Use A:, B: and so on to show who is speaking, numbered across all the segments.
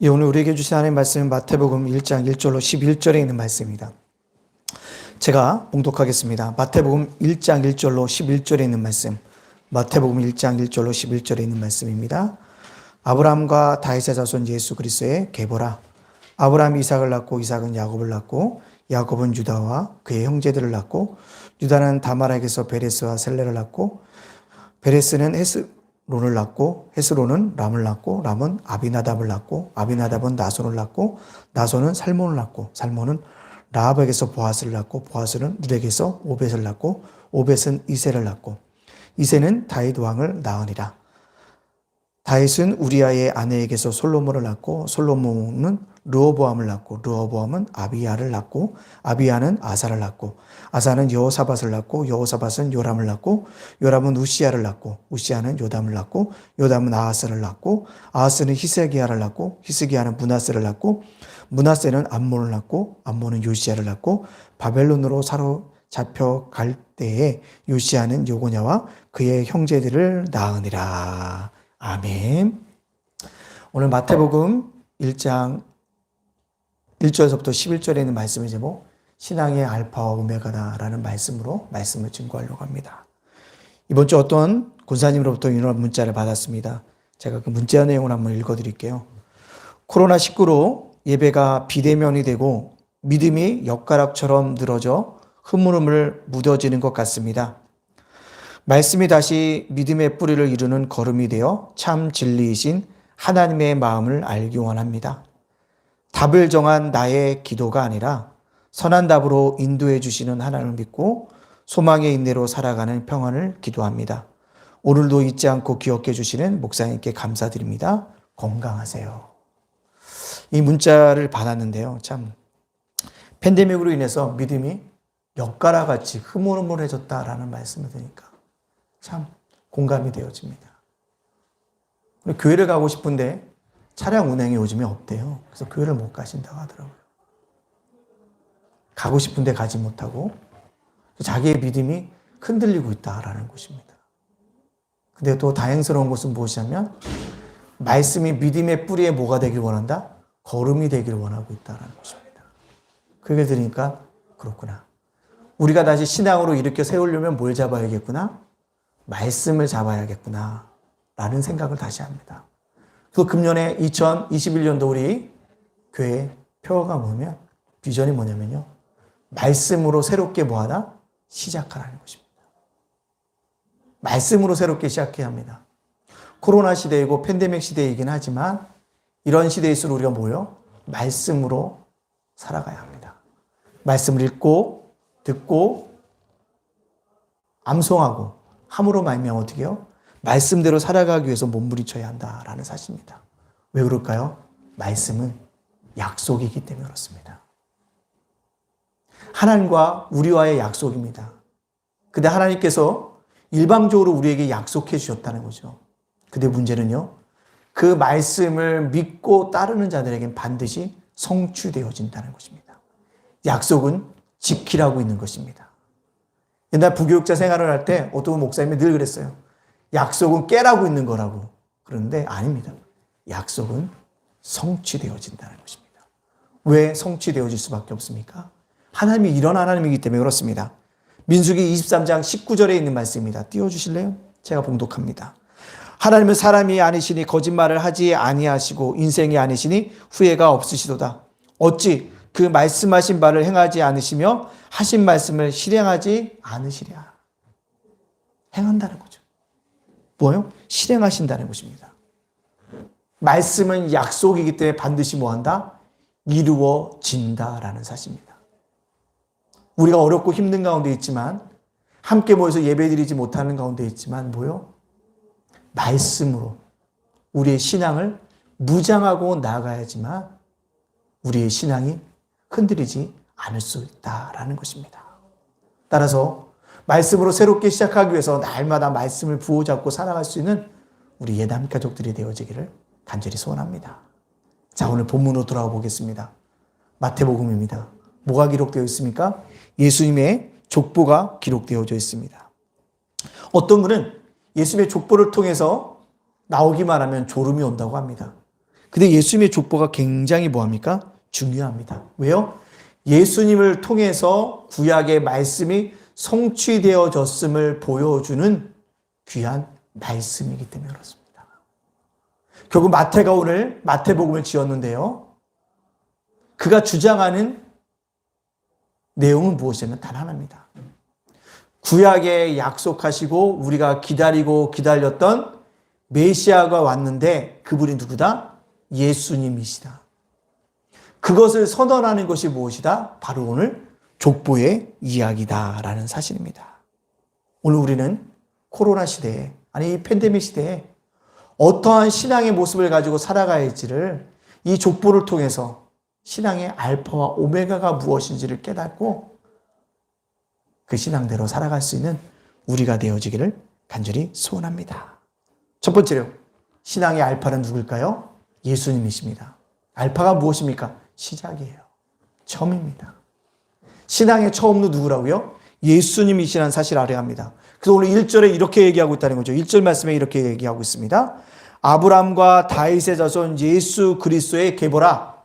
A: 예, 오늘 우리에게 주신 하나님의 말씀은 마태복음 1장 1절로 11절에 있는 말씀입니다. 제가 봉독하겠습니다. 마태복음 1장 1절로 11절에 있는 말씀. 마태복음 1장 1절로 11절에 있는 말씀입니다. 아브라함과 다윗의 자손 예수 그리스도의 계보라. 아브라함이 이삭을 낳고 이삭은 야곱을 낳고 야곱은 유다와 그의 형제들을 낳고 유다는 다말에게서 베레스와 셀레를 낳고 베레스는 헤스론을 낳고 헤스론은 람을 낳고 람은 아비나답을 낳고 아비나답은 나손을 낳고 나손은 살몬을 낳고 살몬은 라합에게서 보아스를 낳고 보아스는 룻에게서 오벳을 낳고 오벳은 이새를 낳고 이새는 다윗 왕을 낳으니라. 다윗은 우리아의 아내에게서 솔로몬을 낳고 솔로몬은 르호보암을 낳고 르호보암은 아비야를 낳고 아비야는 아사를 낳고 아사는 여호사밧을 낳고 여호사밧은 요람을 낳고 요람은 우시야를 낳고 우시야는 요담을 낳고 요담은 아하스를 낳고 아하스는 히스기야를 낳고 히스기야는 므낫세를 낳고 므낫세는 암몬을 낳고 암몬은 요시야를 낳고 바벨론으로 사로잡혀 갈 때에 요시야는 요고냐와 그의 형제들을 낳으니라. 아멘. 오늘 마태복음 1장 1절에서부터 11절에 있는 말씀의 제목 신앙의 알파와 오메가다라는 말씀으로 말씀을 증거하려고 합니다. 이번 주 어떤 군사님으로부터 이런 문자를 받았습니다. 제가 그 문자 내용을 한번 읽어드릴게요. 코로나19로 예배가 비대면이 되고 믿음이 엿가락처럼 늘어져 흐물흐물 묻어지는 것 같습니다. 말씀이 다시 믿음의 뿌리를 이루는 걸음이 되어 참 진리이신 하나님의 마음을 알기 원합니다. 답을 정한 나의 기도가 아니라 선한 답으로 인도해 주시는 하나님을 믿고 소망의 인내로 살아가는 평안을 기도합니다. 오늘도 잊지 않고 기억해 주시는 목사님께 감사드립니다. 건강하세요. 이 문자를 받았는데요. 참 팬데믹으로 인해서 믿음이 엿가락같이 흐물흐물해졌다라는 말씀을 드리니까 참 공감이 되어집니다. 교회를 가고 싶은데 차량 운행이 요즘에 없대요. 그래서 교회를 못 가신다고 하더라고요. 가고 싶은데 가지 못하고 자기의 믿음이 흔들리고 있다라는 것입니다. 근데 또 다행스러운 것은 무엇이냐면 말씀이 믿음의 뿌리에 뭐가 되길 원한다? 걸음이 되기를 원하고 있다는 것입니다. 그 얘기를 들으니까 그렇구나. 우리가 다시 신앙으로 일으켜 세우려면 뭘 잡아야겠구나? 말씀을 잡아야겠구나 라는 생각을 다시 합니다. 그 금년에 2021년도 우리 교회 표어가 뭐냐면 비전이 뭐냐면요. 말씀으로 새롭게 뭐하다? 시작하라는 것입니다. 말씀으로 새롭게 시작해야 합니다. 코로나 시대이고 팬데믹 시대이긴 하지만 이런 시대일수록 우리가 뭐요? 말씀으로 살아가야 합니다. 말씀을 읽고 듣고 암송하고 함으로 말미암아 어떻게 해요? 말씀대로 살아가기 위해서 몸부림쳐야 한다라는 사실입니다. 왜 그럴까요? 말씀은 약속이기 때문에 그렇습니다. 하나님과 우리와의 약속입니다. 근데 하나님께서 일방적으로 우리에게 약속해 주셨다는 거죠. 근데 문제는요. 그 말씀을 믿고 따르는 자들에게는 반드시 성취되어진다는 것입니다. 약속은 지키라고 있는 것입니다. 옛날 부교육자 생활을 할 때 어떤 목사님이 늘 그랬어요. 약속은 깨라고 있는 거라고. 그런데 아닙니다. 약속은 성취되어진다는 것입니다. 왜 성취되어질 수밖에 없습니까? 하나님이 이런 하나님이기 때문에 그렇습니다. 민수기 23장 19절에 있는 말씀입니다. 띄워주실래요? 제가 봉독합니다. 하나님은 사람이 아니시니 거짓말을 하지 아니하시고 인생이 아니시니 후회가 없으시도다. 어찌 그 말씀하신 바를 행하지 않으시며 하신 말씀을 실행하지 않으시랴. 행한다는 거죠. 뭐요? 실행하신다는 것입니다. 말씀은 약속이기 때문에 반드시 뭐한다? 이루어진다라는 사실입니다. 우리가 어렵고 힘든 가운데 있지만 함께 모여서 예배드리지 못하는 가운데 있지만 뭐요? 말씀으로 우리의 신앙을 무장하고 나아가야지만 우리의 신앙이 흔들리지 않을 수 있다라는 것입니다. 따라서 말씀으로 새롭게 시작하기 위해서 날마다 말씀을 부호잡고 살아갈 수 있는 우리 예담 가족들이 되어지기를 간절히 소원합니다. 자, 오늘 본문으로 돌아가 보겠습니다. 마태복음입니다. 뭐가 기록되어 있습니까? 예수님의 족보가 기록되어져 있습니다. 어떤 분은 예수님의 족보를 통해서 나오기만 하면 졸음이 온다고 합니다. 근데 예수님의 족보가 굉장히 뭐합니까? 중요합니다. 왜요? 예수님을 통해서 구약의 말씀이 성취되어졌음을 보여주는 귀한 말씀이기 때문에 그렇습니다. 결국 마태가 오늘 마태복음을 지었는데요. 그가 주장하는 내용은 무엇이냐면 단 하나입니다. 구약에 약속하시고 우리가 기다리고 기다렸던 메시아가 왔는데 그분이 누구다? 예수님이시다. 그것을 선언하는 것이 무엇이다? 바로 오늘 족보의 이야기다라는 사실입니다. 오늘 우리는 코로나 시대에, 아니 이 팬데믹 시대에 어떠한 신앙의 모습을 가지고 살아가야 할지를 이 족보를 통해서 신앙의 알파와 오메가가 무엇인지를 깨닫고 그 신앙대로 살아갈 수 있는 우리가 되어지기를 간절히 소원합니다. 첫 번째로 신앙의 알파는 누굴까요? 예수님이십니다. 알파가 무엇입니까? 시작이에요. 처음입니다. 신앙의 처음도 누구라고요? 예수님이시라는 사실을 알아야 합니다. 그래서 오늘 1절에 이렇게 얘기하고 있다는 거죠. 1절 말씀에 이렇게 얘기하고 있습니다. 아브람과 다윗의 자손 예수 그리스도의 계보라.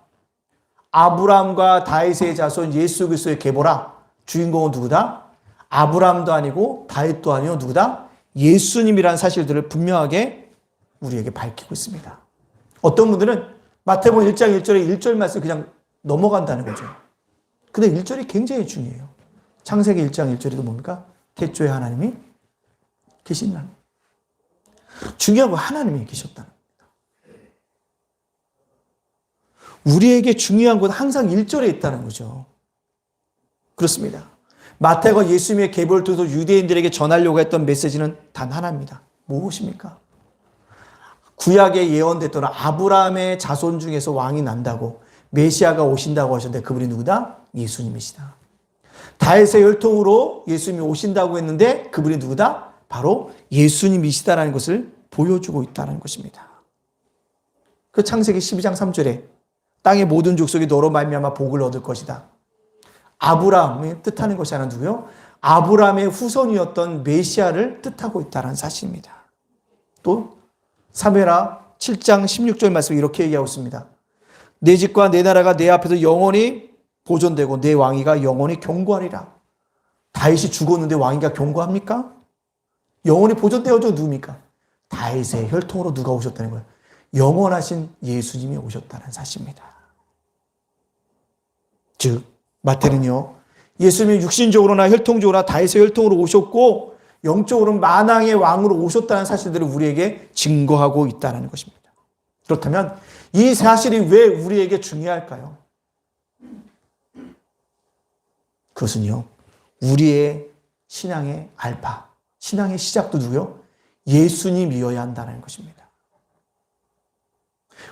A: 아브람과 다윗의 자손 예수 그리스도의 계보라. 주인공은 누구다? 아브람도 아니고 다윗도 아니고 누구다? 예수님이라는 사실들을 분명하게 우리에게 밝히고 있습니다. 어떤 분들은 마태복음 1장 1절에 1절 말씀 그냥 넘어간다는 거죠. 근데 1절이 굉장히 중요해요. 창세기 1장 1절에도 뭡니까? 태초에 하나님이 계신다는 거예요. 중요한 건 하나님이 계셨다는 겁니다. 우리에게 중요한 건 항상 1절에 있다는 거죠. 그렇습니다. 마태가 예수님의 계보를 통해서 유대인들에게 전하려고 했던 메시지는 단 하나입니다. 무엇입니까? 구약에 예언됐던 아브라함의 자손 중에서 왕이 난다고 메시아가 오신다고 하셨는데 그분이 누구다? 예수님이시다. 다윗의 혈통으로 예수님이 오신다고 했는데 그분이 누구다? 바로 예수님이시다라는 것을 보여주고 있다는 것입니다. 그 창세기 12장 3절에 땅의 모든 족속이 너로 말미암아 복을 얻을 것이다. 아브라함이 뜻하는 것이 하나 누구요? 아브라함의 후손이었던 메시아를 뜻하고 있다는 사실입니다. 또 사무엘하 7장 16절 말씀 이렇게 얘기하고 있습니다. 내 집과 내 나라가 내 앞에서 영원히 보존되고 내 왕위가 영원히 경고하리라. 다윗이 죽었는데 왕위가 경고합니까? 영원히 보존되어져 누굽니까? 다윗의 혈통으로 누가 오셨다는 거예요? 영원하신 예수님이 오셨다는 사실입니다. 즉 마태는요, 예수님이 육신적으로나 혈통적으로나 다윗의 혈통으로 오셨고 영적으로는 만왕의 왕으로 오셨다는 사실들을 우리에게 증거하고 있다는 것입니다. 그렇다면 이 사실이 왜 우리에게 중요할까요? 그것은요, 우리의 신앙의 알파, 신앙의 시작도 누구요? 예수님이어야 한다는 것입니다.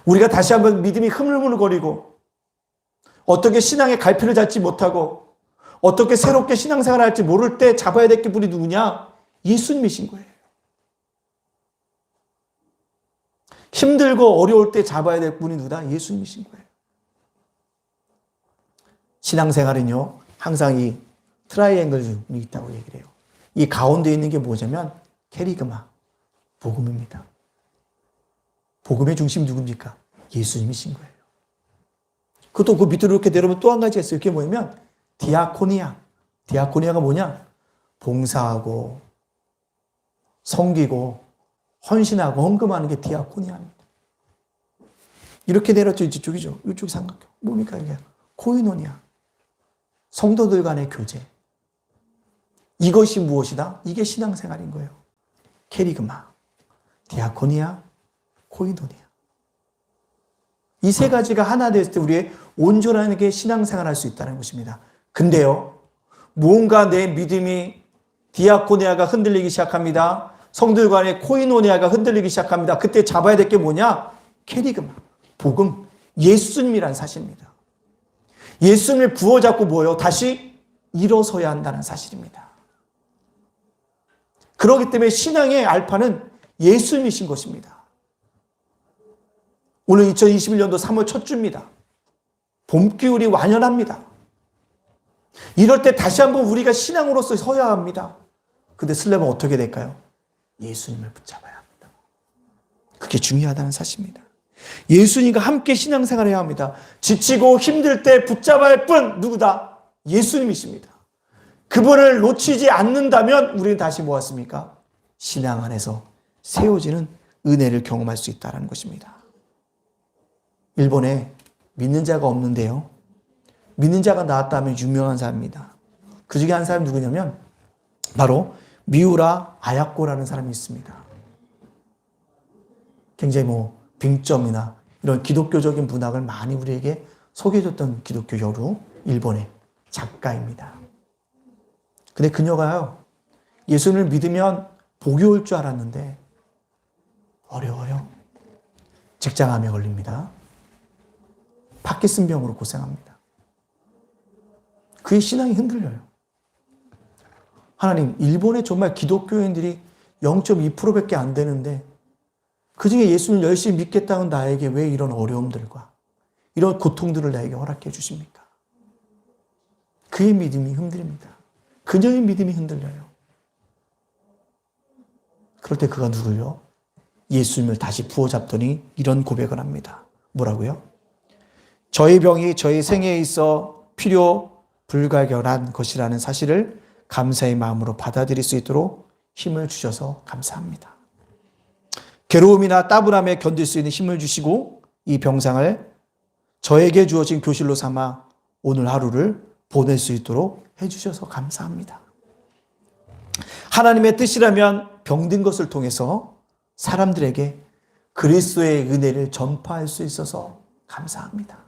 A: 우리가 다시 한번 믿음이 흐물흐물거리고 어떻게 신앙의 갈피를 잡지 못하고 어떻게 새롭게 신앙생활을 할지 모를 때 잡아야 될 분이 누구냐? 예수님이신 거예요. 힘들고 어려울 때 잡아야 될 분이 누구다? 예수님이신 거예요. 신앙생활은요, 항상 이 트라이앵글이 있다고 얘기를 해요. 이 가운데 있는 게 뭐냐면 캐리그마, 복음입니다. 복음의 중심이 누굽니까? 예수님이신 거예요. 그것도 그 밑으로 이렇게 내려오면 또 한 가지가 있어요. 그게 뭐냐면 디아코니아. 디아코니아가 뭐냐? 봉사하고 섬기고 헌신하고 헌금하는 게 디아코니아입니다. 이렇게 내렸죠. 이쪽이죠. 이쪽 삼각형. 뭡니까 이게? 코이노니아. 성도들 간의 교제. 이것이 무엇이다? 이게 신앙생활인 거예요. 캐리그마, 디아코니아, 코이노니아. 이 세 가지가 하나 됐을 때 우리의 온전하게 신앙생활할 수 있다는 것입니다. 근데요, 무언가 내 믿음이 디아코니아가 흔들리기 시작합니다. 성도들 간의 코이노니아가 흔들리기 시작합니다. 그때 잡아야 될 게 뭐냐? 캐리그마, 복음, 예수님이라는 사실입니다. 예수님을 부어잡고 뭐예요? 다시 일어서야 한다는 사실입니다. 그렇기 때문에 신앙의 알파는 예수님이신 것입니다. 오늘 2021년도 3월 첫 주입니다. 봄기울이 완연합니다. 이럴 때 다시 한번 우리가 신앙으로서 서야 합니다. 근데 쓰려면 어떻게 될까요? 예수님을 붙잡아야 합니다. 그게 중요하다는 사실입니다. 예수님과 함께 신앙생활을 해야 합니다. 지치고 힘들 때 붙잡아야 할 분 누구다? 예수님이십니다. 그분을 놓치지 않는다면 우리는 다시 뭐였습니까? 신앙 안에서 세워지는 은혜를 경험할 수 있다는 것입니다. 일본에 믿는 자가 없는데요. 믿는 자가 나왔다면 유명한 사람입니다. 그 중에 한 사람이 누구냐면 바로 미우라 아야코라는 사람이 있습니다. 굉장히 빙점이나 이런 기독교적인 문학을 많이 우리에게 소개해줬던 기독교 여류 일본의 작가입니다. 근데 그녀가요, 예수님을 믿으면 복이 올 줄 알았는데 어려워요. 직장암에 걸립니다. 파킨슨병으로 고생합니다. 그의 신앙이 흔들려요. 하나님, 일본에 정말 기독교인들이 0.2%밖에 안 되는데 그 중에 예수님을 열심히 믿겠다는 나에게 왜 이런 어려움들과 이런 고통들을 나에게 허락해 주십니까? 그의 믿음이 흔들립니다. 그녀의 믿음이 흔들려요. 그럴 때 그가 누구요? 예수님을 다시 부어잡더니 이런 고백을 합니다. 뭐라고요? 저희 병이 저희 생애에 있어 필요 불가결한 것이라는 사실을 감사의 마음으로 받아들일 수 있도록 힘을 주셔서 감사합니다. 괴로움이나 따분함에 견딜 수 있는 힘을 주시고 이 병상을 저에게 주어진 교실로 삼아 오늘 하루를 보낼 수 있도록 해주셔서 감사합니다. 하나님의 뜻이라면 병든 것을 통해서 사람들에게 그리스도의 은혜를 전파할 수 있어서 감사합니다.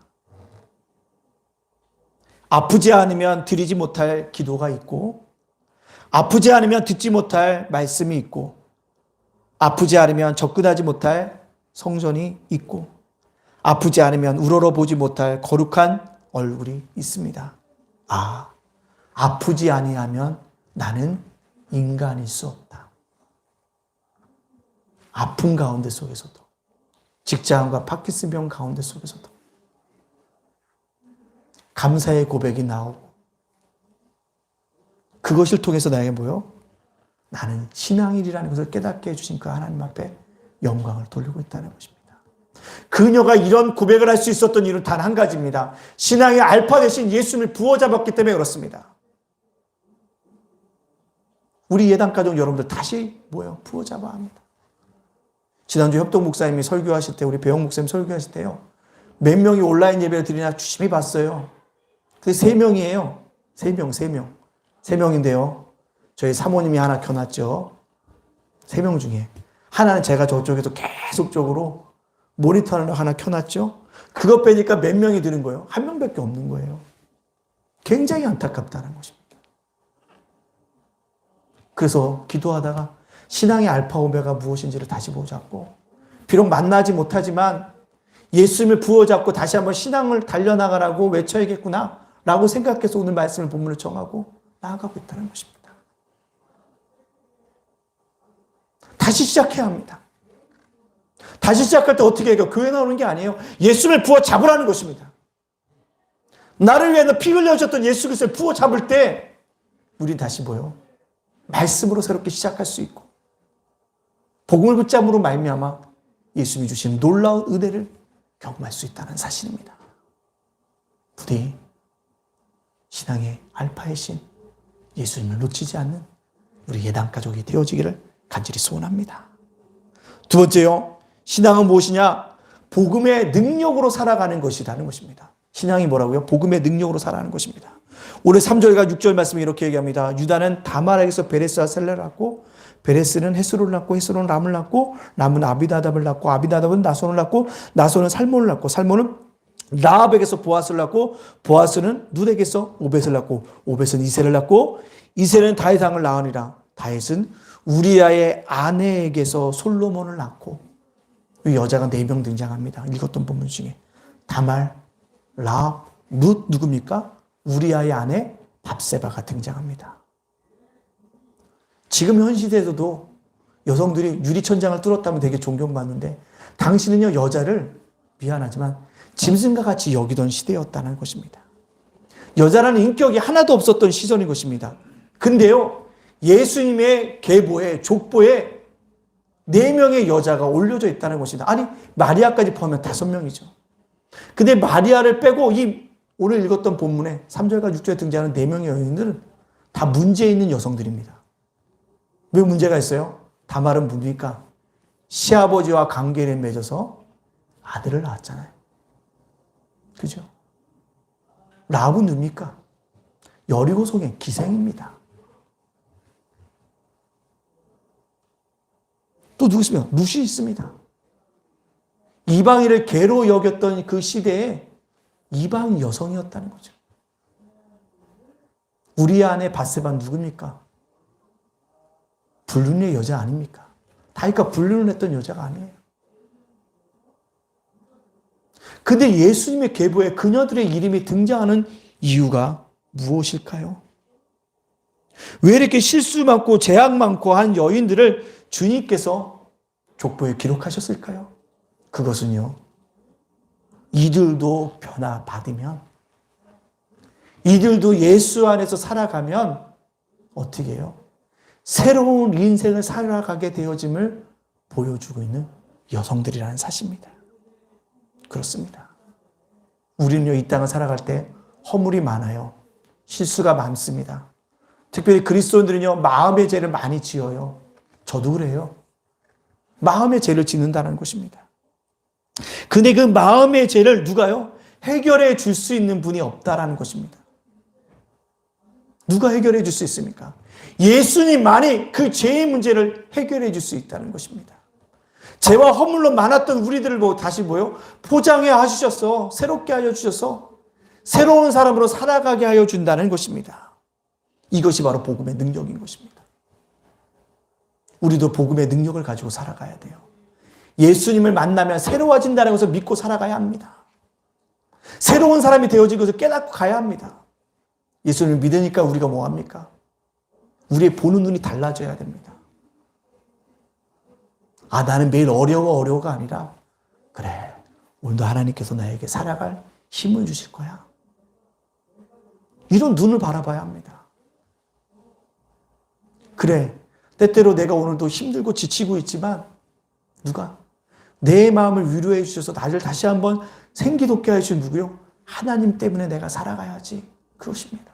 A: 아프지 않으면 드리지 못할 기도가 있고, 아프지 않으면 듣지 못할 말씀이 있고, 아프지 않으면 접근하지 못할 성전이 있고, 아프지 않으면 우러러보지 못할 거룩한 얼굴이 있습니다. 아프지 아니하면 나는 인간일 수 없다. 아픔 가운데 속에서도, 직장과 파킨슨병 가운데 속에서도 감사의 고백이 나오고, 그것을 통해서 나에게 나는 신앙일이라는 것을 깨닫게 해주신 그 하나님 앞에 영광을 돌리고 있다는 것입니다. 그녀가 이런 고백을 할 수 있었던 이유는 단 한 가지입니다. 신앙의 알파 대신 예수님을 부어잡았기 때문에 그렇습니다. 우리 예단가족 여러분들 다시 부어잡아야 합니다. 지난주 협동 목사님이 설교하실 때, 우리 배영 목사님 설교하실 때요, 몇 명이 온라인 예배를 드리나 주심히 봤어요. 근데 3명이에요. 3명인데요. 저희 사모님이 하나 켜놨죠. 3명 중에. 하나는 제가 저쪽에서 계속적으로 모니터를 하나 켜놨죠. 그것 빼니까 몇 명이 드는 거예요? 1명밖에 없는 거예요. 굉장히 안타깝다는 것입니다. 그래서 기도하다가 신앙의 알파 오메가 무엇인지를 다시 보자고, 비록 만나지 못하지만 예수님을 부어잡고 다시 한번 신앙을 달려나가라고 외쳐야겠구나 라고 생각해서 오늘 말씀을 본문을 정하고 나아가고 있다는 것입니다. 다시 시작해야 합니다. 다시 시작할 때 어떻게 해요? 교회 나오는 게 아니에요. 예수님을 부어잡으라는 것입니다. 나를 위해 피 흘려주셨던 예수 그리스도를 부어잡을 때 우린 다시 말씀으로 새롭게 시작할 수 있고, 복음을 붙잡음으로 말미암아 예수님이 주신 놀라운 은혜를 경험할 수 있다는 사실입니다. 부디 신앙의 알파의 신 예수님을 놓치지 않는 우리 예당 가족이 되어지기를 간절히 소원합니다. 두 번째요, 신앙은 무엇이냐? 복음의 능력으로 살아가는 것이라는 것입니다. 신앙이 뭐라고요? 복음의 능력으로 살아가는 것입니다. 오늘 3절과 6절 말씀이 이렇게 얘기합니다. 유다는 다말에게서 베레스와 셀레를 낳고, 베레스는 헤스로를 낳고, 헤스로는 람을 낳고, 람은 아비나답을 낳고, 아비나답은 나손을 낳고, 나손은 살몬을 낳고, 살몬은 라합에게서 보아스를 낳고, 보아스는 룻에게서 오벳을 낳고, 오벳은 이세를 낳고, 이세는 다윗 왕을 낳으니라. 다윗은 우리아의 아내에게서 솔로몬을 낳고, 이 여자가 4명 등장합니다. 읽었던 본문 중에 다말, 라합, 룻 누굽니까? 우리아의 아내 밥세바가 등장합니다. 지금 현 시대에서도 여성들이 유리천장을 뚫었다면 되게 존경받는데, 당시는요, 여자를 미안하지만 짐승과 같이 여기던 시대였다는 것입니다. 여자라는 인격이 하나도 없었던 시절인 것입니다. 근데요, 예수님의 계보에, 족보에 4명의 여자가 올려져 있다는 것이다. 아니, 마리아까지 포함하면 5명이죠. 근데 마리아를 빼고 이 오늘 읽었던 본문에 3절과 6절에 등장하는 4명의 여인들은 다 문제 있는 여성들입니다. 왜 문제가 있어요? 다말은 뭡니까? 시아버지와 관계를 맺어서 아들을 낳았잖아요. 그죠? 라합은 누굽니까? 여리고 속의 기생입니다. 또 누구 있습니까? 룻이 있습니다. 이방인을 괴로 여겼던 그 시대에 이방 여성이었다는 거죠. 우리 안에 바세바는 누굽니까? 불륜의 여자 아닙니까? 다윗과 불륜을 했던 여자가 아니에요. 근데 예수님의 계보에 그녀들의 이름이 등장하는 이유가 무엇일까요? 왜 이렇게 실수 많고 죄악 많고 한 여인들을 주님께서 족보에 기록하셨을까요? 그것은요, 이들도 변화받으면, 이들도 예수 안에서 살아가면 어떻게 해요? 새로운 인생을 살아가게 되어짐을 보여주고 있는 여성들이라는 사실입니다. 그렇습니다. 우리는요, 이 땅을 살아갈 때 허물이 많아요. 실수가 많습니다. 특별히 그리스도인들은요, 마음의 죄를 많이 지어요. 저도 그래요. 마음의 죄를 짓는다는 것입니다. 근데 그 마음의 죄를 누가요? 해결해 줄 수 있는 분이 없다라는 것입니다. 누가 해결해 줄 수 있습니까? 예수님만이 그 죄의 문제를 해결해 줄 수 있다는 것입니다. 죄와 허물로 많았던 우리들을 다시 포장해 하시셔서 새롭게 하여 주셔서 새로운 사람으로 살아가게 하여 준다는 것입니다. 이것이 바로 복음의 능력인 것입니다. 우리도 복음의 능력을 가지고 살아가야 돼요. 예수님을 만나면 새로워진다는 것을 믿고 살아가야 합니다. 새로운 사람이 되어진 것을 깨닫고 가야 합니다. 예수님을 믿으니까 우리가 뭐합니까? 우리의 보는 눈이 달라져야 됩니다. 아, 나는 매일 어려워가 아니라, 그래, 오늘도 하나님께서 나에게 살아갈 힘을 주실 거야. 이런 눈을 바라봐야 합니다. 그래, 때때로 내가 오늘도 힘들고 지치고 있지만 누가 내 마음을 위로해 주셔서 나를 다시 한번 생기 돋게 하시는 누구요? 하나님 때문에 내가 살아가야지. 그것입니다.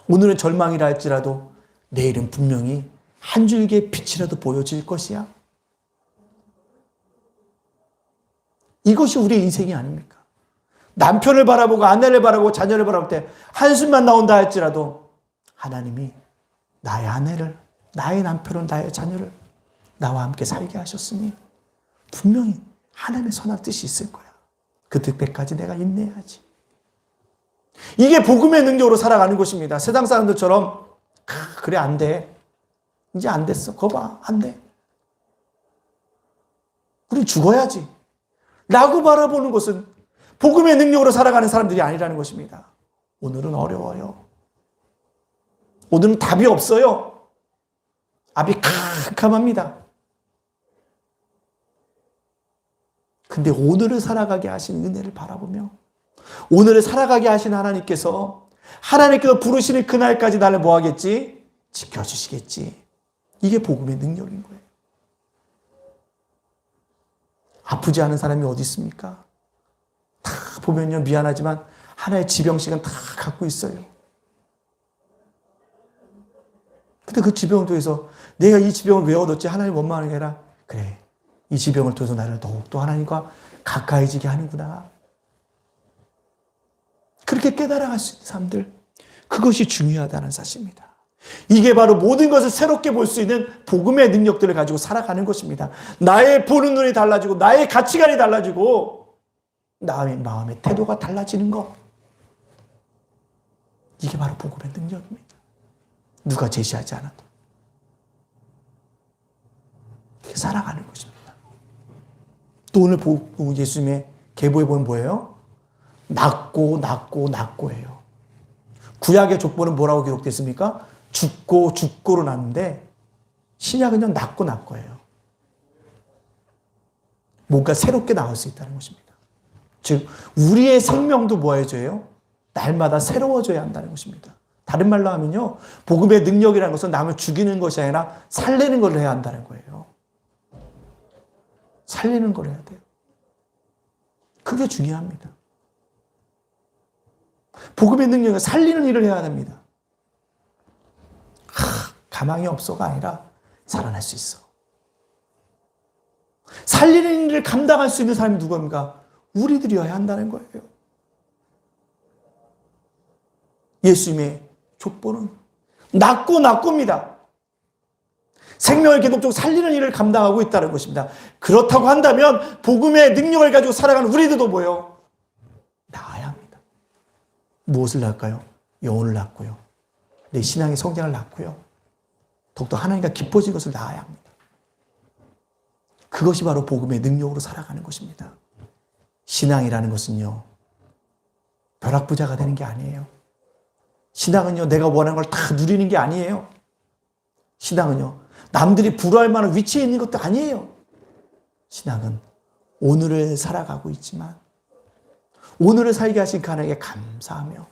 A: 오늘은 절망이라 할지라도 내일은 분명히 한 줄기의 빛이라도 보여질 것이야. 이것이 우리의 인생이 아닙니까? 남편을 바라보고 아내를 바라보고 자녀를 바라볼 때 한숨만 나온다 할지라도 하나님이 나의 아내를, 나의 남편을, 나의 자녀를 나와 함께 살게 하셨으니 분명히 하나님의 선한 뜻이 있을 거야. 그 때까지 내가 인내해야지. 이게 복음의 능력으로 살아가는 것입니다. 세상 사람들처럼 그래 안 돼. 이제 안 됐어. 거봐. 안 돼. 우린 죽어야지. 라고 바라보는 것은 복음의 능력으로 살아가는 사람들이 아니라는 것입니다. 오늘은 어려워요. 오늘은 답이 없어요. 앞이 캄캄합니다. 근데 오늘을 살아가게 하신 은혜를 바라보며 오늘을 살아가게 하신 하나님께서 부르시는 그날까지 나를 뭐 하겠지? 지켜주시겠지. 이게 복음의 능력인 거예요. 아프지 않은 사람이 어디 있습니까? 다 보면요, 미안하지만 하나의 지병씩은 다 갖고 있어요. 근데 그 지병을 통해서 내가 이 지병을 왜 얻었지? 하나님 원망하는 게 아니라, 그래, 이 지병을 통해서 나를 더욱더 하나님과 가까이지게 하는구나. 그렇게 깨달아갈 수 있는 사람들, 그것이 중요하다는 사실입니다. 이게 바로 모든 것을 새롭게 볼 수 있는 복음의 능력들을 가지고 살아가는 것입니다. 나의 보는 눈이 달라지고 나의 가치관이 달라지고 나의 마음의 태도가 달라지는 것, 이게 바로 복음의 능력입니다. 누가 제시하지 않아도 이렇게 살아가는 것입니다. 또 오늘 예수님의 계보에 보면 뭐예요? 낳고예요. 구약의 족보는 뭐라고 기록됐습니까? 죽고로 났는데 신약은 그냥 낳고예요. 뭔가 새롭게 나올 수 있다는 것입니다. 즉 우리의 생명도 뭐 해줘요? 날마다 새로워져야 한다는 것입니다. 다른 말로 하면요, 복음의 능력이라는 것은 남을 죽이는 것이 아니라 살리는 걸 해야 한다는 거예요. 살리는 걸 해야 돼요. 그게 중요합니다. 복음의 능력은 살리는 일을 해야 됩니다. 가망이 없어가 아니라 살아날 수 있어. 살리는 일을 감당할 수 있는 사람이 누굽니까? 우리들이어야 한다는 거예요. 예수님의 족보는 낫고입니다. 생명을 계속적으로 살리는 일을 감당하고 있다는 것입니다. 그렇다고 한다면 복음의 능력을 가지고 살아가는 우리들도 뭐예요? 나아야 합니다. 무엇을 낳을까요? 영혼을 낳고요. 내 신앙의 성장을 낳고요. 더욱더 하나님과 깊어진 것을 낳아야 합니다. 그것이 바로 복음의 능력으로 살아가는 것입니다. 신앙이라는 것은요, 벼락부자가 되는 게 아니에요. 신앙은요, 내가 원하는 걸 다 누리는 게 아니에요. 신앙은요, 남들이 부러워할 만한 위치에 있는 것도 아니에요. 신앙은 오늘을 살아가고 있지만 오늘을 살게 하신 그 하나님께 감사하며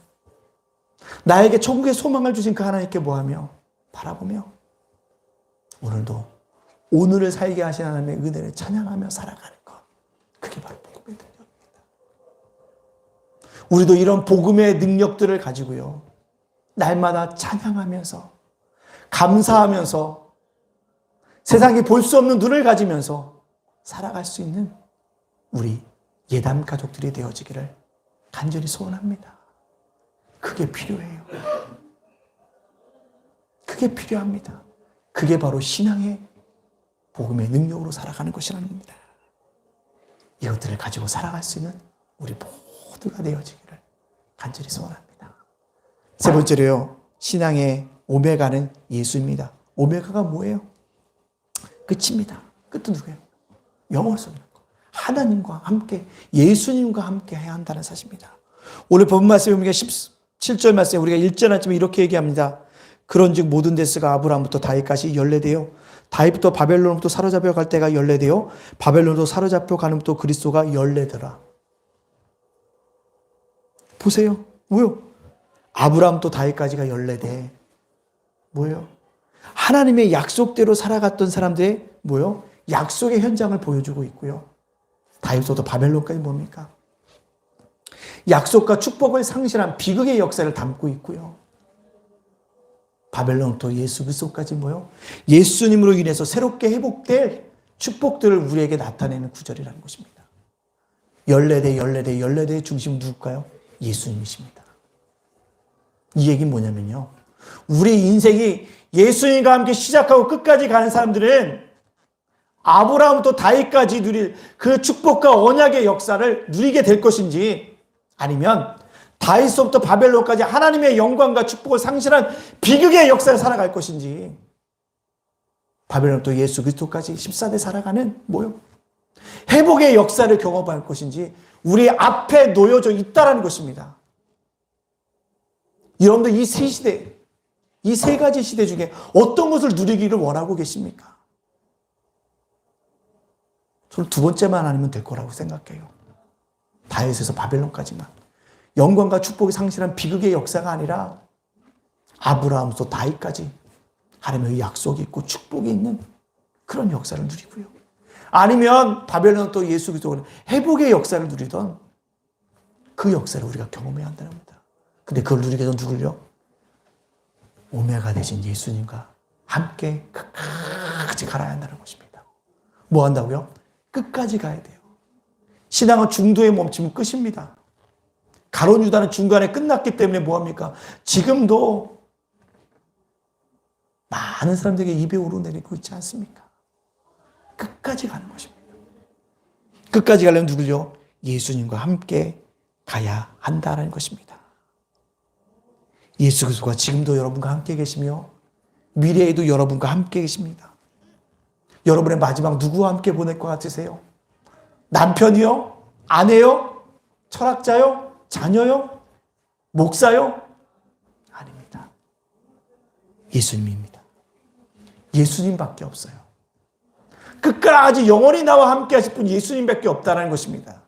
A: 나에게 천국의 소망을 주신 그 하나님께 뭐하며 바라보며 오늘도 오늘을 살게 하신 하나님의 은혜를 찬양하며 살아가는 것. 그게 바로 복음의 능력입니다. 우리도 이런 복음의 능력들을 가지고요, 날마다 찬양하면서 감사하면서 세상에 볼 수 없는 눈을 가지면서 살아갈 수 있는 우리 예담 가족들이 되어지기를 간절히 소원합니다. 그게 필요해요. 그게 필요합니다. 그게 바로 신앙의 복음의 능력으로 살아가는 것이라는 겁니다. 이것들을 가지고 살아갈 수 있는 우리 모두가 되어지기를 간절히 소원합니다. 세 번째로요, 신앙의 오메가는 예수입니다. 오메가가 뭐예요? 끝입니다. 끝은 누구예요? 영원성. 하나님과 함께, 예수님과 함께 해야 한다는 사실입니다. 오늘 본 말씀에 우리가 17절 말씀에 우리가 1절 말씀에 이렇게 얘기합니다. 그런즉 모든 데스가 아브라함부터 다윗까지 연례되어 다윗부터 바벨론부터 사로잡혀 갈 때가 연례되어 바벨론으로 사로잡혀 가는 부터 그리스도가 연례더라. 보세요. 뭐요? 아브라함부터 다윗까지가 연례돼. 뭐예요? 하나님의 약속대로 살아갔던 사람들의 뭐요? 약속의 현장을 보여주고 있고요. 다윗부터 바벨론까지 뭡니까? 약속과 축복을 상실한 비극의 역사를 담고 있고요. 바벨론부터 예수 그리스도까지 뭐요? 예수님으로 인해서 새롭게 회복될 축복들을 우리에게 나타내는 구절이라는 것입니다. 연례대의 중심은 누굴까요? 예수님이십니다. 이 얘기는 뭐냐면요, 우리 인생이 예수님과 함께 시작하고 끝까지 가는 사람들은 아브라함부터 다윗까지 누릴 그 축복과 언약의 역사를 누리게 될 것인지, 아니면 다윗서부터 바벨론까지 하나님의 영광과 축복을 상실한 비극의 역사를 살아갈 것인지, 바벨론부터 예수 그리스도까지 14대 살아가는 뭐요? 회복의 역사를 경험할 것인지 우리 앞에 놓여져 있다라는 것입니다. 여러분들 이 세 시대, 이 세 가지 시대 중에 어떤 것을 누리기를 원하고 계십니까? 저는 두 번째만 아니면 될 거라고 생각해요. 다윗에서 바벨론까지만. 영광과 축복이 상실한 비극의 역사가 아니라 아브라함부터 다윗까지 하나님의 약속이 있고 축복이 있는 그런 역사를 누리고요. 아니면 바벨론 또 예수 그리스도는 회복의 역사를 누리던 그 역사를 우리가 경험해야 한다는 겁니다. 근데 그걸 누리게 된 누굴요? 오메가 되신 예수님과 함께 끝까지 가야 한다는 것입니다. 뭐 한다고요? 끝까지 가야 돼요. 신앙은 중도에 멈추면 끝입니다. 가룟 유다는 중간에 끝났기 때문에 뭐합니까? 지금도 많은 사람들에게 입에 오르내리고 있지 않습니까? 끝까지 가는 것입니다. 끝까지 가려면 누구요? 예수님과 함께 가야 한다는 것입니다. 예수 그리스도가 지금도 여러분과 함께 계시며 미래에도 여러분과 함께 계십니다. 여러분의 마지막 누구와 함께 보낼 것 같으세요? 남편이요? 아내요? 철학자요? 자녀요? 목사요? 아닙니다. 예수님입니다. 예수님밖에 없어요. 끝까지 영원히 나와 함께 하실 분 예수님밖에 없다는 것입니다.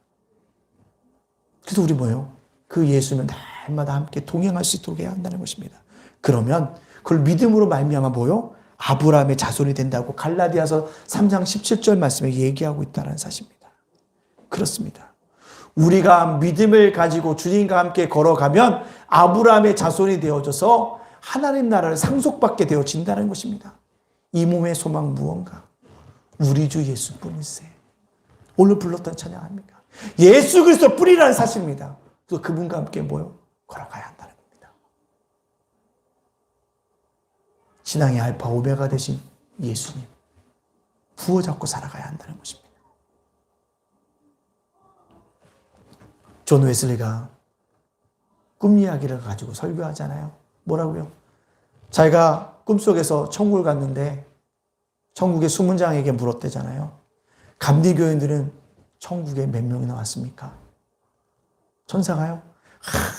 A: 그래서 우리 뭐예요? 그 예수님은 날마다 함께 동행할 수 있도록 해야 한다는 것입니다. 그러면 그걸 믿음으로 말미암아 뭐요? 아브라함의 자손이 된다고 갈라디아서 3장 17절 말씀에 얘기하고 있다는 사실입니다. 그렇습니다. 우리가 믿음을 가지고 주님과 함께 걸어가면 아브라함의 자손이 되어져서 하나님 나라를 상속받게 되어진다는 것입니다. 이 몸의 소망 무언가? 우리 주 예수뿐이세. 오늘 불렀던 찬양합니까? 예수 그리스도 뿌리라는 사실입니다. 또 그분과 함께 모여 걸어가야 한다는 겁니다. 신앙의 알파 오메가 되신 예수님 부어잡고 살아가야 한다는 것입니다. 존 웨슬리가 꿈 이야기를 가지고 설교하잖아요. 뭐라고요? 자기가 꿈속에서 천국을 갔는데 천국의 수문장에게 물었대잖아요. 감리교인들은 천국에 몇 명이나 왔습니까? 천사가요?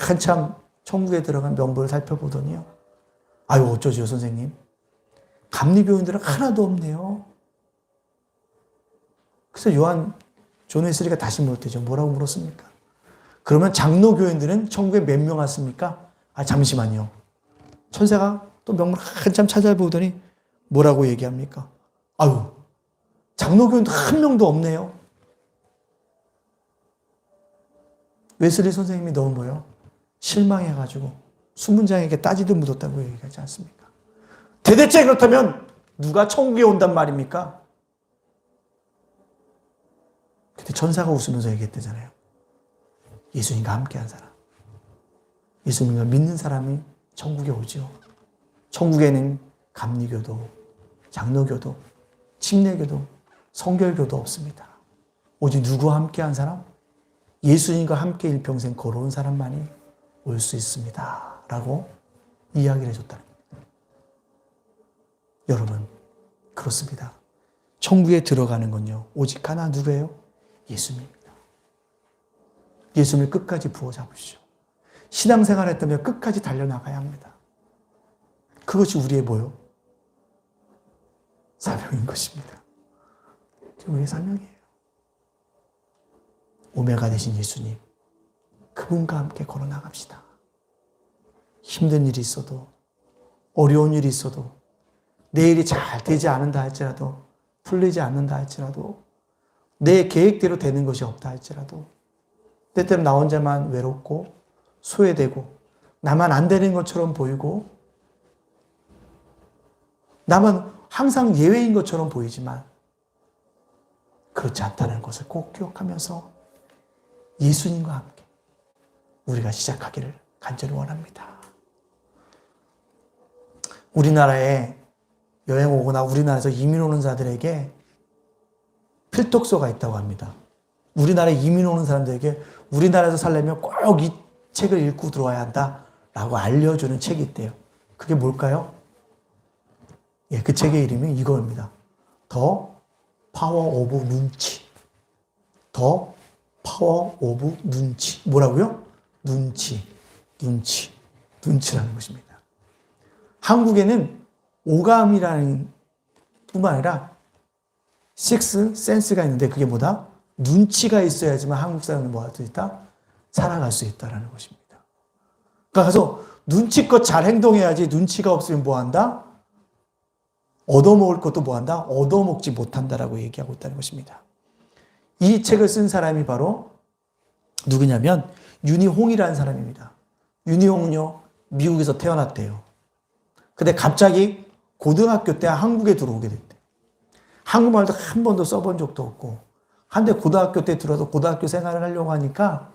A: 한참 천국에 들어간 명부를 살펴보더니요. 아유 어쩌지요 선생님. 감리교인들은 하나도 없네요. 그래서 존 웨슬리가 다시 물었대죠. 뭐라고 물었습니까? 그러면 장로교인들은 천국에 몇 명 왔습니까? 아 잠시만요. 천사가 또 명부를 한참 찾아보더니 뭐라고 얘기합니까? 아유 장로교인도 한 명도 없네요. 웨슬리 선생님이 너무 뭐요? 실망해가지고 수문장에게 따지듯 묻었다고 얘기하지 않습니까? 대대체 그렇다면 누가 천국에 온단 말입니까? 그때 천사가 웃으면서 얘기했대잖아요. 예수님과 함께한 사람. 예수님을 믿는 사람이 천국에 오죠. 천국에는 감리교도, 장로교도, 침례교도, 성결교도 없습니다. 오직 누구와 함께한 사람? 예수님과 함께 일평생 걸어온 사람만이 올 수 있습니다. 라고 이야기를 해줬다는 겁니다. 여러분, 그렇습니다. 천국에 들어가는 건요, 오직 하나 누구예요? 예수님입니다. 예수님을 끝까지 부어 잡으시죠. 신앙생활 했다면 끝까지 달려나가야 합니다. 그것이 우리의 뭐요? 사명인 것입니다. 우리의 사명이에요. 오메가 되신 예수님, 그분과 함께 걸어나갑시다. 힘든 일이 있어도, 어려운 일이 있어도, 내일이 잘 되지 않는다 할지라도, 풀리지 않는다 할지라도, 내 계획대로 되는 것이 없다 할지라도, 때때로 나 혼자만 외롭고, 소외되고, 나만 안 되는 것처럼 보이고, 나만 항상 예외인 것처럼 보이지만, 그렇지 않다는 것을 꼭 기억하면서 예수님과 함께 우리가 시작하기를 간절히 원합니다. 우리나라에 여행 오거나 우리나라에서 이민 오는 자들에게 필독서가 있다고 합니다. 우리나라에 이민 오는 사람들에게 우리나라에서 살려면 꼭 이 책을 읽고 들어와야 한다라고 알려주는 책이 있대요. 그게 뭘까요? 예, 그 책의 이름이 이거입니다. 더 파워 오브 눈치. 더 파워 오브 눈치. 뭐라고요? 눈치라는 것입니다. 한국에는 오감이라는 뿐만 아니라 식스 센스가 있는데 그게 뭐다? 눈치가 있어야지만 한국 사람은 뭐 할 수 있다? 살아갈 수 있다라는 것입니다. 그래서 눈치껏 잘 행동해야지 눈치가 없으면 뭐 한다? 얻어먹을 것도 뭐 한다? 얻어먹지 못한다라고 얘기하고 있다는 것입니다. 이 책을 쓴 사람이 바로 누구냐면 윤희홍이라는 사람입니다. 윤희홍은요, 미국에서 태어났대요. 근데 갑자기 고등학교 때 한국에 들어오게 됐대. 한국말도 한 번도 써본 적도 없고, 한데 고등학교 때 들어서 고등학교 생활을 하려고 하니까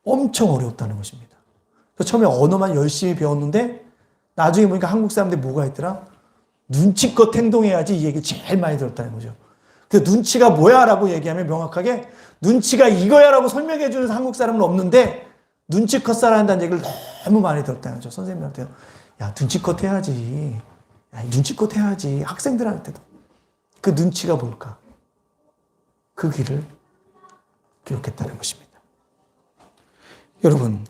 A: 엄청 어려웠다는 것입니다. 그래서 처음에 언어만 열심히 배웠는데 나중에 보니까 한국 사람들이 뭐가 있더라? 눈치껏 행동해야지 이 얘기 제일 많이 들었다는 거죠. 그 눈치가 뭐야? 라고 얘기하면 명확하게 눈치가 이거야 라고 설명해 주는 한국 사람은 없는데 눈치껏 살아야 한다는 얘기를 너무 많이 들었다는 거죠. 선생님한테 야 눈치껏 해야지. 야, 눈치껏 해야지. 학생들한테도. 그 눈치가 뭘까? 그 길을 기록했다는 것입니다. 여러분,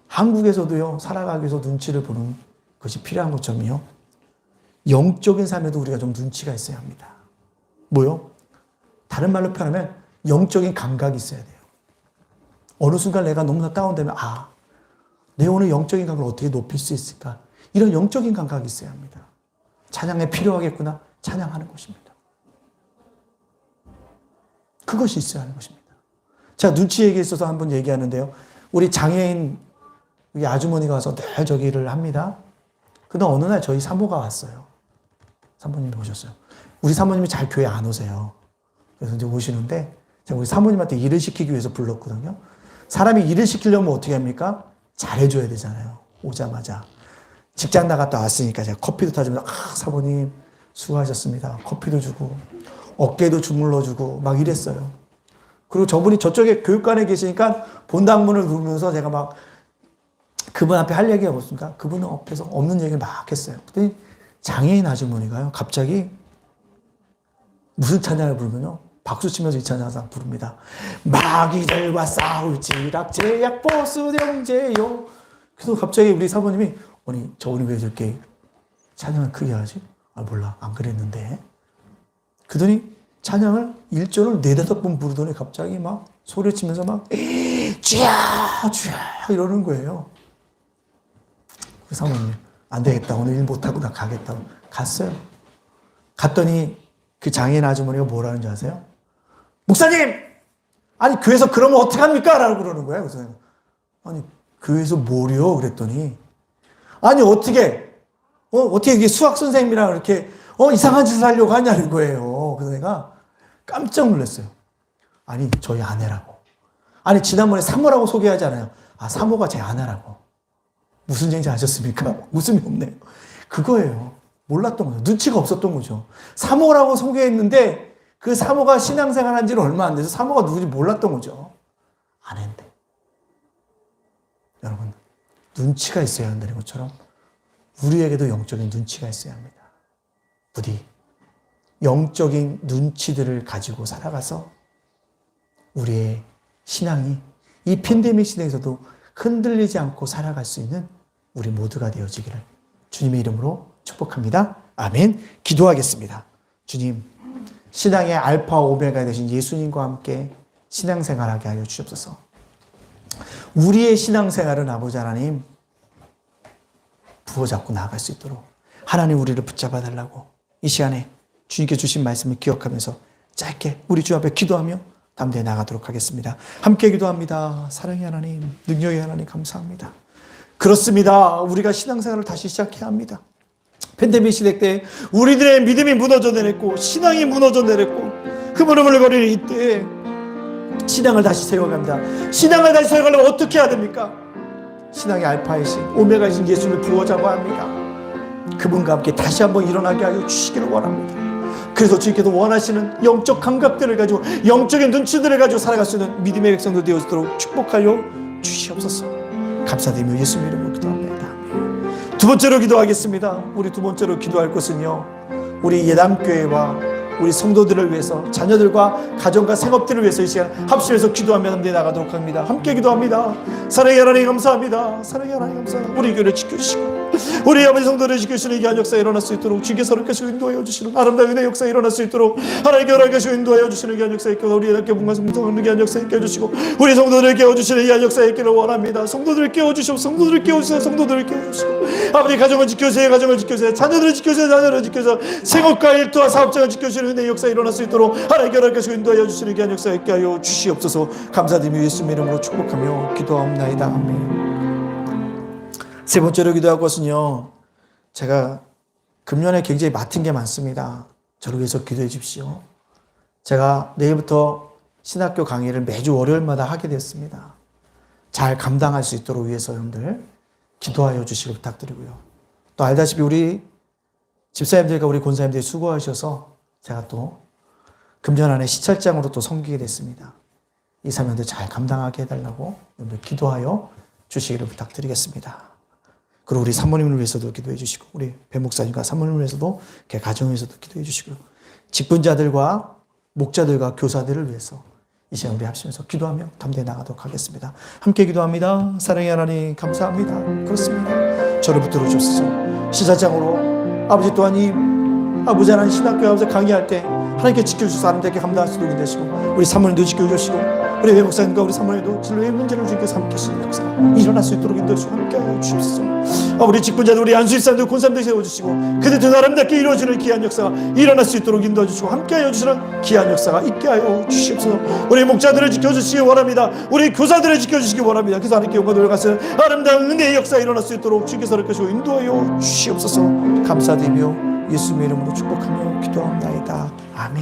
A: 한국에서도요, 살아가기 위해서 눈치를 보는 것이 필요한 것처럼요, 영적인 삶에도 우리가 좀 눈치가 있어야 합니다. 뭐요? 다른 말로 표현하면 영적인 감각이 있어야 돼요. 어느 순간 내가 너무나 다운되면 내 오늘 영적인 감각을 어떻게 높일 수 있을까? 이런 영적인 감각이 있어야 합니다. 찬양에 필요하겠구나. 찬양하는 것입니다. 그것이 있어야 하는 것입니다. 제가 눈치 얘기에 있어서 한번 얘기하는데요. 우리 장애인 우리 아주머니가 와서 늘 저기를 합니다. 근데 어느 날 저희 사모가 왔어요. 사모님이 오셨어요. 우리 사모님이 잘 교회 안 오세요. 그래서 이제 오시는데 제가 우리 사모님한테 일을 시키기 위해서 불렀거든요. 사람이 일을 시키려면 어떻게 합니까? 잘해줘야 되잖아요. 오자마자. 직장 나갔다 왔으니까 제가 커피도 타주면서 사모님 수고하셨습니다. 커피도 주고 어깨도 주물러주고 막 이랬어요. 그리고 저분이 저쪽에 교육관에 계시니까 본당문을 누르면서 제가 막 그분 앞에 할 얘기가 없습니까? 그분 앞에서 없는 얘기를 막 했어요. 그랬더니 장애인 아주머니가요, 갑자기 무슨 찬양을 부르면요, 박수 치면서 이 찬양 항상 부릅니다. 마귀들과 싸울지락 제약 보스 영제요. 그래서 갑자기 우리 사모님이, 아니, 저분이 왜 저렇게 찬양을 크게 하지? 아, 몰라. 안 그랬는데. 그러더니 찬양을 1절을 4-5번 부르더니 갑자기 막 소리 치면서 막, 쥐야, 쥐야, 이러는 거예요. 그 사모님, 안 되겠다. 오늘 일 못하고 나 가겠다. 갔어요. 갔더니 그 장애인 아주머니가 뭐라는 줄 아세요? 목사님! 아니, 교회에서 그러면 어떡합니까? 라고 그러는 거예요. 그래서 아니, 교회에서 뭐려? 그랬더니 아니, 어떻게 이게 수학 선생님이랑 이렇게, 이상한 짓을 하려고 하냐는 거예요. 그래서 내가 깜짝 놀랐어요. 아니, 저희 아내라고. 아니, 지난번에 사모라고 소개하잖아요. 아, 사모가 제 아내라고. 무슨 얘기인지 아셨습니까? 웃음이 없네요. 그거예요. 몰랐던 거죠. 눈치가 없었던 거죠. 사모라고 소개했는데 그 사모가 신앙생활 한 지는 얼마 안 돼서 사모가 누군지 몰랐던 거죠. 아내인데. 여러분, 눈치가 있어야 한다는 것처럼 우리에게도 영적인 눈치가 있어야 합니다. 부디 영적인 눈치들을 가지고 살아가서 우리의 신앙이 이 팬데믹 시대에서도 흔들리지 않고 살아갈 수 있는 우리 모두가 되어지기를 주님의 이름으로 축복합니다. 아멘. 기도하겠습니다. 주님, 신앙의 알파 오메가 되신 예수님과 함께 신앙생활하게 하여 주옵소서. 우리의 신앙생활은 아버지 하나님 부어잡고 나아갈 수 있도록 하나님 우리를 붙잡아 달라고 이 시간에 주님께 주신 말씀을 기억하면서 짧게 우리 주 앞에 기도하며 담대히 나가도록 하겠습니다. 함께 기도합니다. 사랑의 하나님, 능력의 하나님 감사합니다. 그렇습니다. 우리가 신앙생활을 다시 시작해야 합니다. 팬데믹 시대 때 우리들의 믿음이 무너져 내렸고 신앙이 무너져 내렸고 흐물흐물거리는 이때에 신앙을 다시 세워갑니다. 신앙을 다시 세워가려면 어떻게 해야 됩니까? 신앙의 알파이신 오메가이신 예수를 부어잡아야 합니다. 그분과 함께 다시 한번 일어나게 하여 주시기를 원합니다. 그래서 주님께서 원하시는 영적 감각들을 가지고 영적인 눈치들을 가지고 살아갈 수 있는 믿음의 백성들 되어지도록 축복하여 주시옵소서. 감사드리며 예수님 이름으로 기도합니다. 두 번째로 기도하겠습니다. 우리 두 번째로 기도할 것은요, 우리 예담교회와 우리 성도들을 위해서 자녀들과 가정과 생업들을 위해서 이 시간 합심해서 기도하며 함께 나가도록 합니다. 함께 기도합니다. 사랑의 하나님 감사합니다. 사랑의 하나님 감사합니다. 우리 교회를 지켜주시고 우리 아버지 성도를 지켜주시는 이 역사가 일어날 수 있도록 주께 서럽게 인도하여 주시는 아름다운 은혜의 역사가 일어날 수 있도록 하나님께 허락하시고 인도하여 주시는 이 역사가 있고 우리 하나님께 분과 성도를 깨우는 역사가 있게 해주시고 우리 성도들을 깨워주시는 이 역사가 있기를 원합니다. 성도들을 깨워주시고 성도들을 깨워주세요. 성도들을 깨워주시고 아버지 가정을 지켜주세요. 가정을 지켜주세요. 자녀들을 지켜주세요. 자녀를 지켜주세요. 생업과 일터와 사업장을 지켜주시는 은혜의 역사가 일어날 수 있도록 하나님께 허락하시고 인도하여 주시는 이 역사가 있게 하여 주시옵소서. 감사드리며 예수님 이름으로 축복하며 기도하옵나이다. 아멘. 세 번째로 기도할 것은요, 제가 금년에 굉장히 맡은 게 많습니다. 저를 위해서 기도해 주십시오. 제가 내일부터 신학교 강의를 매주 월요일마다 하게 됐습니다. 잘 감당할 수 있도록 위해서 여러분들 기도하여 주시길 부탁드리고요. 또 알다시피 우리 집사님들과 우리 권사님들이 수고하셔서 제가 또 금년 안에 시찰장으로 또 섬기게 됐습니다. 이 사명들 잘 감당하게 해달라고 여러분들 기도하여 주시기를 부탁드리겠습니다. 그리고 우리 사모님을 위해서도 기도해 주시고 우리 배 목사님과 사모님을 위해서도 가정을 위해서도 기도해 주시고 직분자들과 목자들과 교사들을 위해서 이 시간 우리 합심해서 기도하며 담대히 나가도록 하겠습니다. 함께 기도합니다. 사랑의 하나님 감사합니다. 그렇습니다. 저를 붙들어 주옵소서. 시사장으로 아버지 또한 이 아버지 하나님 신학교에 가서 강의할 때 하나님께 지켜주셔서 아름답게 감당할 수 있게 되시고 우리 사모님도 지켜주시고 우리 외 목사님과 우리 사모님도 진로의 문제를 주님께서 함께 하시는 역사 일어날 수 있도록 인도해 주시고 함께 하여 주십시오. 우리 직분자들, 우리 안수집사님들, 권사님들 세워주시고 그들도 아름답게 이루어지는 귀한 역사가 일어날 수 있도록 인도해 주시고 함께 하여 주시는 귀한 역사가 있게 하여 주십시오. 우리 목자들을 지켜주시기 원합니다. 우리 교사들을 지켜주시기 원합니다. 그래서 하나님께 영광 돌아가서 아름다운 은혜의 역사가 일어날 수 있도록 주께서 이끄시고 인도하여 주시옵소서. 감사드리며 예수님의 이름으로 축복하며 기도합나이다. 아멘.